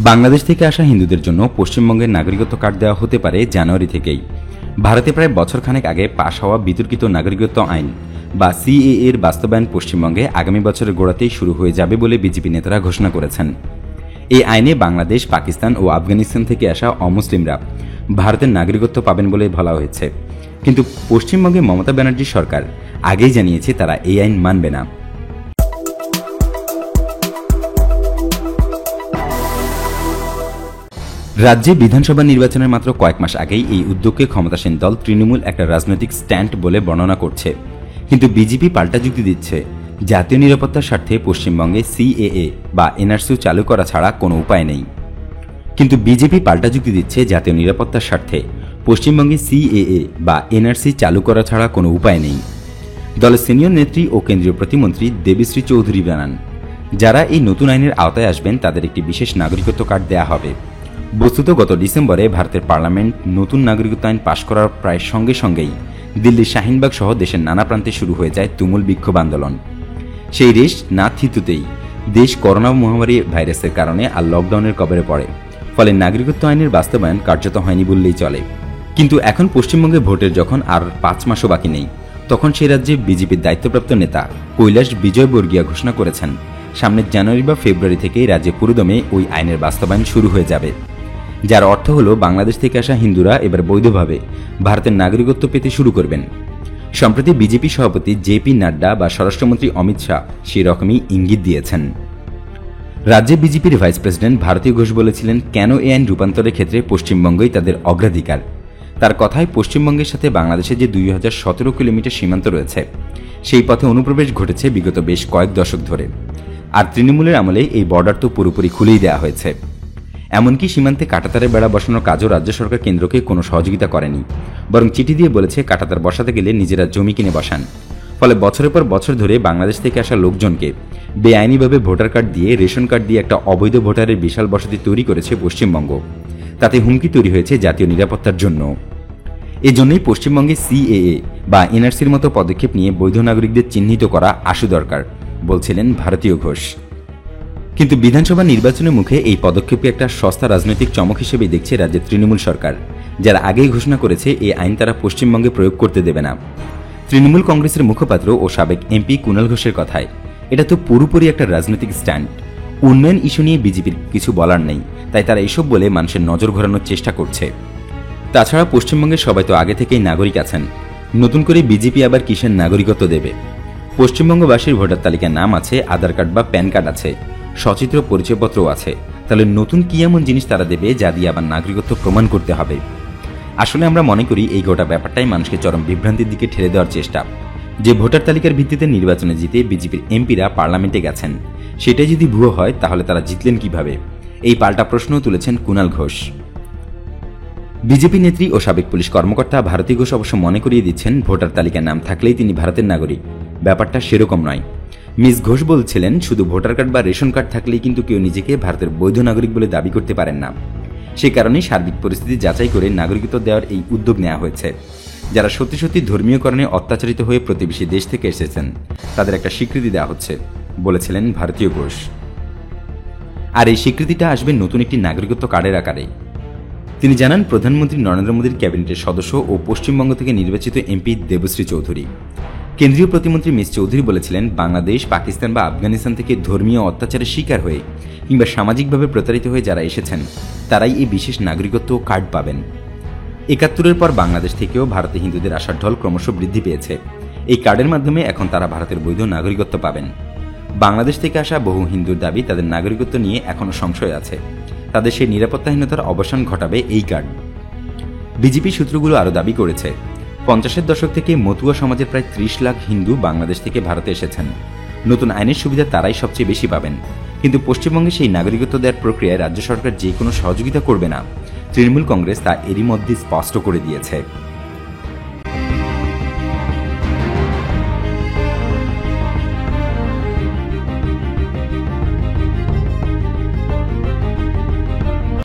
বাংলাদেশ থেকে আসা হিন্দুদের জন্য পশ্চিমবঙ্গের নাগরিকত্ব কার্ড দেওয়া হতে পারে জানুয়ারি থেকেই। ভারতে প্রায় বছরখানেক আগে পাশ হওয়া বিতর্কিত নাগরিকত্ব আইন বা সিএএ এর বাস্তবায়ন পশ্চিমবঙ্গে আগামী বছরের গোড়াতেই শুরু হয়ে যাবে বলে বিজেপি নেতারা ঘোষণা করেছেন। এই আইনে বাংলাদেশ, পাকিস্তান ও আফগানিস্তান থেকে আসা অমুসলিমরা ভারতের নাগরিকত্ব পাবেন বলে বলা হয়েছে। কিন্তু পশ্চিমবঙ্গে মমতা ব্যানার্জি সরকার আগেই জানিয়েছে তারা এই আইন মানবে না। রাজ্যে বিধানসভা নির্বাচনের মাত্র কয়েক মাস আগেই এই উদ্যোগকে ক্ষমতাসীন দল তৃণমূল একটা রাজনৈতিক স্ট্যান্ড বলে বর্ণনা করছে। কিন্তু বিজেপি পাল্টা যুক্তি দিচ্ছে, জাতীয় নিরাপত্তার স্বার্থে পশ্চিমবঙ্গে সিএএ বা এনআরসি চালু করা ছাড়া কোনো উপায় নেই। দলের সিনিয়র নেত্রী ও কেন্দ্রীয় প্রতিমন্ত্রী দেবশ্রী চৌধুরী জানান, যারা এই নতুন আইনের আওতায় আসবেন তাদের একটি বিশেষ নাগরিকত্ব কার্ড দেয়া হবে। বস্তুত গত ডিসেম্বরে ভারতের পার্লামেন্ট নতুন নাগরিকত্ব আইন পাশ করার প্রায় সঙ্গে সঙ্গেই দিল্লির শাহিনবাগ সহ দেশের নানা প্রান্তে শুরু হয়ে যায় তুমুল বিক্ষোভ আন্দোলন। সেই রেশ না থিতুতেই দেশ করোনা মহামারী ভাইরাসের কারণে আর লকডাউনের কবলে পড়ে। ফলে নাগরিকত্ব আইনের বাস্তবায়ন কার্যত হয়নি বললেই চলে। কিন্তু এখন পশ্চিমবঙ্গে ভোটের যখন আর 5 মাসও বাকি নেই, তখন সেই রাজ্যে বিজেপির দায়িত্বপ্রাপ্ত নেতা কৈলাস বিজয়বর্গিয়া ঘোষণা করেছেন, সামনের জানুয়ারি বা ফেব্রুয়ারি থেকেই রাজ্যে পুরোদমে ওই আইনের বাস্তবায়ন শুরু হয়ে যাবে। যার অর্থ হল বাংলাদেশ থেকে আসা হিন্দুরা এবার বৈধভাবে ভারতের নাগরিকত্ব পেতে শুরু করবেন। সম্প্রতি বিজেপি সভাপতি জেপি নাড্ডা বা স্বরাষ্ট্রমন্ত্রী অমিত শাহ সেই রকমই ইঙ্গিত দিয়েছেন। রাজ্যে বিজেপির ভাইস প্রেসিডেন্ট ভারতী ঘোষ বলেছিলেন, কেন এই আইন রূপান্তরের ক্ষেত্রে পশ্চিমবঙ্গই তাদের অগ্রাধিকার। তার কথায় পশ্চিমবঙ্গের সাথে বাংলাদেশের যে 2017 কিলোমিটার সীমান্ত রয়েছে, সেই পথে অনুপ্রবেশ ঘটেছে বিগত বেশ কয়েক দশক ধরে। আর তৃণমূলের আমলে এই বর্ডার তো পুরোপুরি খুলেই দেওয়া হয়েছে। এমনকি সীমান্তে কাঁটাতারের বেড়া বসানোর কাজও রাজ্য সরকার কেন্দ্রকে কোনো সহযোগিতা করেনি, বরং চিঠি দিয়ে বলেছে কাঁটাতার বসাতে গেলে নিজেরা জমি কিনে বসান। ফলে বছরের পর বছর ধরে বাংলাদেশ থেকে আসা লোকজনকে বেআইনিভাবে ভোটার কার্ড দিয়ে, রেশন কার্ড দিয়ে একটা অবৈধ ভোটারের বিশাল বসতি তৈরি করেছে পশ্চিমবঙ্গ। তাতে হুমকি তৈরি হয়েছে জাতীয় নিরাপত্তার জন্য। এজন্যই পশ্চিমবঙ্গে সিএএ বা এনআরসির মতো পদক্ষেপ নিয়ে বৈধ নাগরিকদের চিহ্নিত করা আশু দরকার, বলছিলেন ভারতীয় ঘোষ। কিন্তু বিধানসভা নির্বাচনের মুখে এই পদক্ষেপকে একটা সস্তা রাজনৈতিক চমক হিসেবেই দেখছে রাজ্যের তৃণমূল সরকার, যারা আগেই ঘোষণা করেছে এই আইন তারা পশ্চিমবঙ্গে প্রয়োগ করতে দেবে না। তৃণমূল কংগ্রেসের মুখপাত্র ও সাবেক এমপি কুণাল ঘোষের কথায়, এটা তো পুরোপুরি একটা রাজনৈতিক স্ট্যান্ড। উন্নয়ন ইস্যু নিয়ে বিজেপির কিছু বলার নেই, তাই তারা এসব বলে মানুষের নজর ঘোরানোর চেষ্টা করছে। তাছাড়া পশ্চিমবঙ্গের সবাই তো আগে থেকেই নাগরিক আছেন, নতুন করে বিজেপি আবার কিসের নাগরিকত্ব দেবে? পশ্চিমবঙ্গবাসীর ভোটার তালিকায় নাম আছে, আধার কার্ড বা প্যান কার্ড আছে, সচিত্র পরিচয়পত্রও আছে। তাহলে নতুন কি এমন জিনিস তারা দেবে যা দিয়ে আবার নাগরিকত্ব প্রমাণ করতে হবে? আসলে আমরা মনে করি এই গোটা ব্যাপারটাই মানুষকে চরম বিভ্রান্তির দিকে ঠেলে দেওয়ার চেষ্টা। যে ভোটার তালিকার ভিত্তিতে নির্বাচনে জিতে বিজেপির এমপিরা পার্লামেন্টে গেছেন, সেটাই যদি ভুয়ো হয় তাহলে তারা জিতলেন কিভাবে? এই পাল্টা প্রশ্নও তুলেছেন কুণাল ঘোষ। বিজেপি নেত্রী ও সাবেক পুলিশ কর্মকর্তা ভারতী ঘোষ অবশ্য মনে করিয়ে দিচ্ছেন, ভোটার তালিকায় নাম থাকলেই তিনি ভারতের নাগরিক। ব্যাপারটা সেরকম নয়। মিস ঘোষ বলছিলেন, শুধু ভোটার কার্ড বা রেশন কার্ড থাকলেই কিন্তু কেউ নিজেকে ভারতের বৈধ নাগরিক বলে দাবি করতে পারেন না। সে কারণেই সার্বিক পরিস্থিতি যাচাই করে নাগরিকত্ব দেওয়ার এই উদ্যোগ নেওয়া হয়েছে। যারা সত্যি সত্যি ধর্মীয় কারণে অত্যাচারিত হয়ে প্রতিবেশী দেশ থেকে এসেছেন, তাদের একটা স্বীকৃতি দেওয়া হচ্ছে, বলেছিলেন ভারতীয় ঘোষ। আর এই স্বীকৃতিটা আসবে নতুন একটি নাগরিকত্ব কার্ডের আকারে। তিনি জানান, প্রধানমন্ত্রী নরেন্দ্র মোদীর ক্যাবিনেটের সদস্য ও পশ্চিমবঙ্গ থেকে নির্বাচিত এমপি দেবশ্রী চৌধুরী। কেন্দ্রীয় প্রতিমন্ত্রী মিস চৌধুরী বলেছিলেন, বাংলাদেশ, পাকিস্তান বা আফগানিস্তান থেকে ধর্মীয় অত্যাচারের শিকার হয়ে কিংবা সামাজিকভাবে প্রতারিত হয়ে যারা এসেছেন, তারাই এই বিশেষ নাগরিকত্ব কার্ড পাবেন। ৭১-এর পর বাংলাদেশ থেকেও ভারতে হিন্দুদের আসার ঢল ক্রমশ বৃদ্ধি পেয়েছে। এই কার্ডের মাধ্যমে এখন তারা ভারতের বৈধ নাগরিকত্ব পাবেন। বাংলাদেশ থেকে আসা বহু হিন্দুর দাবি, তাদের নাগরিকত্ব নিয়ে এখনও সংশয় আছে। তাদের সেই নিরাপত্তাহীনতার অবসান ঘটাবে এই কার্ড। বিজেপি সূত্রগুলো আরও দাবি করেছে, 50-এর দশক থেকে মতুয়া সমাজের প্রায় 30 লাখ হিন্দু বাংলাদেশ থেকে ভারতে এসেছেন। নতুন আইনের সুবিধা তারাই সবচেয়ে বেশি পাবেন। কিন্তু পশ্চিমবঙ্গে সেই নাগরিকত্ব দেওয়ার প্রক্রিয়ায় রাজ্য সরকার যে কোনো সহযোগিতা করবে না। তৃণমূল কংগ্রেস তা এরই মধ্যে স্পষ্ট করে দিয়েছে।